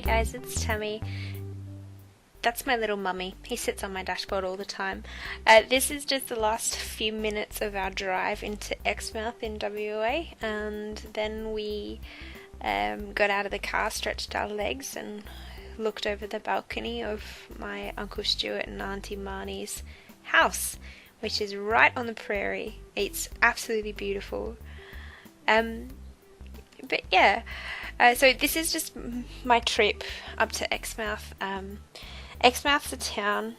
guys, it's Tammy. That's my little mummy. He sits on my dashboard all the time. This is just the last few minutes of our drive into Exmouth in WA, and then we got out of the car, stretched our legs, and looked over the balcony of my Uncle Stuart and Auntie Marnie's house, which is right on the prairie. It's absolutely beautiful. But yeah, so this is just my trip up to Exmouth. Exmouth's a town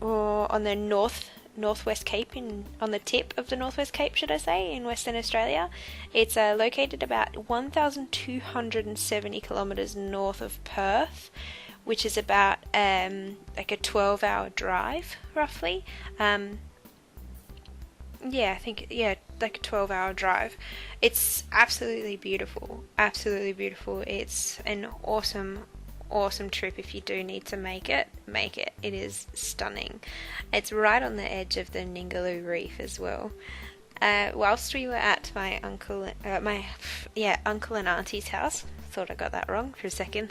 on the northwest Cape, on the tip of the Northwest Cape, should I say, in Western Australia. It's located about 1,270 kilometres north of Perth, which is about like a 12-hour drive, roughly. Like a 12-hour drive. It's absolutely beautiful. Absolutely beautiful. It's an awesome trip. If you do need to make it. It is stunning. It's right on the edge of the Ningaloo Reef as well. Whilst we were at my uncle and auntie's house, thought I got that wrong for a second.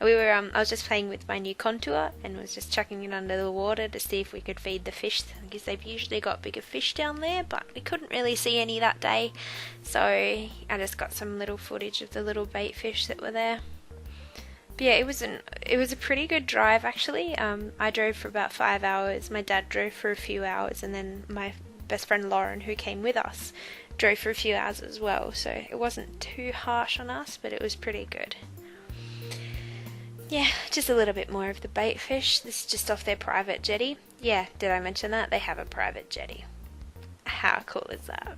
I was just playing with my new contour and was just chucking it under the water to see if we could feed the fish, because they've usually got bigger fish down there, but we couldn't really see any that day, so I just got some little footage of the little bait fish that were there. But yeah, it was a pretty good drive actually. I drove for about 5 hours, my dad drove for a few hours, and then my best friend Lauren, who came with us, drove for a few hours as well, so it wasn't too harsh on us, but it was pretty good. Yeah, just a little bit more of the bait fish. This is just off their private jetty. Yeah, did I mention that? They have a private jetty. How cool is that?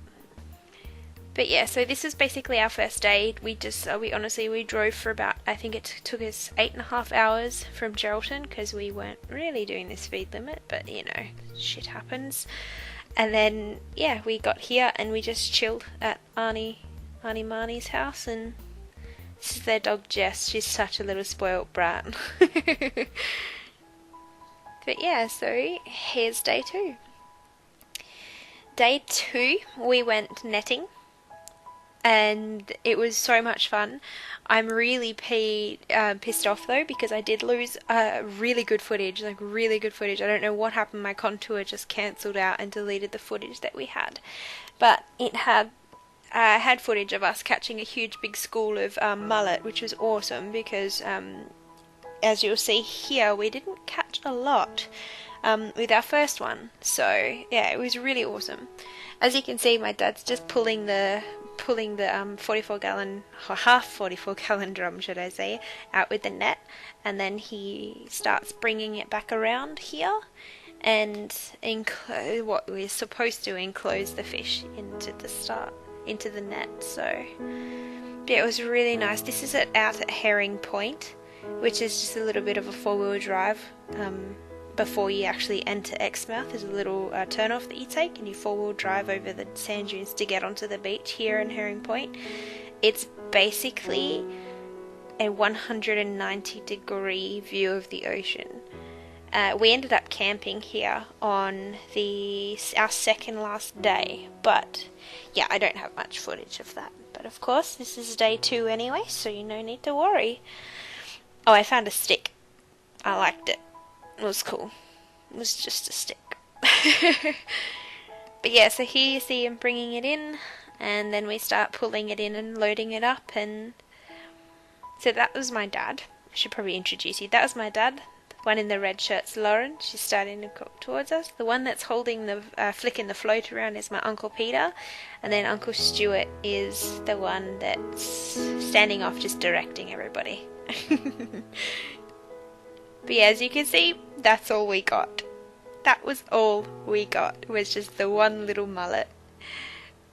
But yeah, so this is basically our first day. We drove for about, I think it took us 8.5 hours from Geraldton, because we weren't really doing the speed limit, but you know, shit happens. And then, yeah, we got here and we just chilled at Auntie Marnie's house, and this is their dog Jess. She's such a little spoilt brat. But yeah, so here's day 2. Day 2, we went netting, and it was so much fun. I'm really pissed off though, because I did lose really good footage. I don't know what happened. My contour just cancelled out and deleted the footage that we had. But it had footage of us catching a huge big school of mullet, which was awesome, because as you'll see here, we didn't catch a lot with our first one. So yeah, it was really awesome. As you can see, my dad's just pulling the 44-gallon, or half 44-gallon drum, should I say, out with the net, and then he starts bringing it back around here and what we're supposed to enclose the fish into the net. So yeah, it was really nice. This is out at Herring Point, which is just a little bit of a 4-wheel drive. Before you actually enter Exmouth, there's a little turn-off that you take, and you 4-wheel drive over the sand dunes to get onto the beach here in Herring Point. It's basically a 190-degree view of the ocean. We ended up camping here on our second last day, but yeah, I don't have much footage of that. But of course, this is day 2 anyway, so you no need to worry. Oh, I found a stick. I liked it. It was cool. It was just a stick. But yeah, so here you see him bringing it in, and then we start pulling it in and loading it up. And so that was my dad. I should probably introduce you. That was my dad. The one in the red shirt's Lauren. She's starting to come towards us. The one that's holding the flicking the float around is my Uncle Peter, and then Uncle Stuart is the one that's standing off, just directing everybody. But yeah, as you can see, that's all we got. That was all we got. It was just the one little mullet.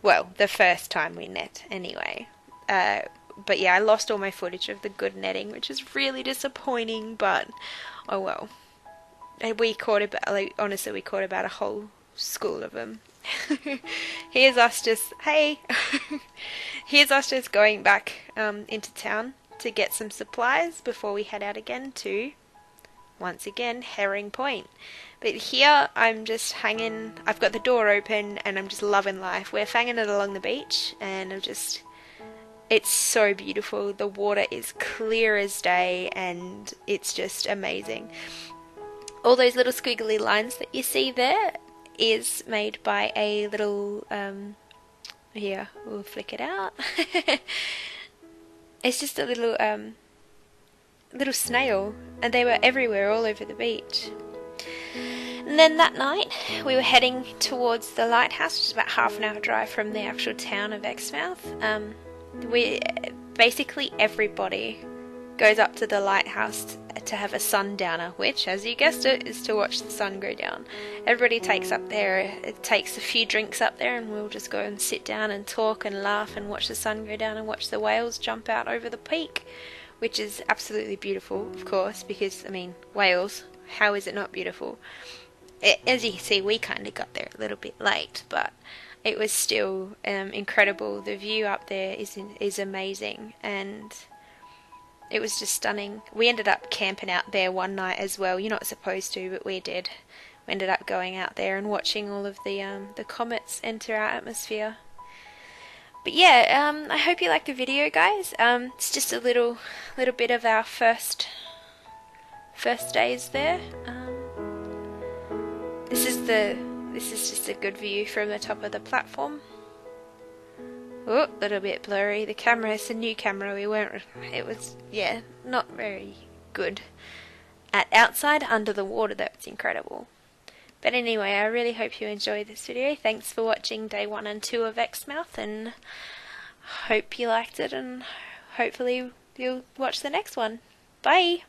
Well, the first time we net, anyway. But yeah, I lost all my footage of the good netting, which is really disappointing, but oh well. We caught about a whole school of them. Here's us just going back into town to get some supplies before we head out again to, once again, Herring Point. But here I'm just hanging. I've got the door open and I'm just loving life. We're fanging it along the beach, and It's so beautiful. The water is clear as day and it's just amazing. All those little squiggly lines that you see there is made by a little, here, we'll flick it out. It's just a little snail, and they were everywhere all over the beach. And then that night we were heading towards the lighthouse, which is about half an hour drive from the actual town of Exmouth. Basically everybody goes up to the lighthouse to have a sundowner, which, as you guessed it, is to watch the sun go down. Everybody takes a few drinks up there, and we'll just go and sit down and talk and laugh and watch the sun go down and watch the whales jump out over the peak, which is absolutely beautiful, of course, because, I mean, Wales, how is it not beautiful? As you can see, we kind of got there a little bit late, but it was still incredible. The view up there is amazing, and it was just stunning. We ended up camping out there one night as well. You're not supposed to, but we did. We ended up going out there and watching all of the comets enter our atmosphere. But yeah, I hope you liked the video, guys. It's just a little bit of our first days there. This is just a good view from the top of the platform. Oh, a little bit blurry. The camera is a new camera. It was, yeah, not very good. At outside, under the water, though, it's incredible. But anyway, I really hope you enjoyed this video. Thanks for watching day 1 and 2 of Exmouth, and hope you liked it, and hopefully you'll watch the next one. Bye!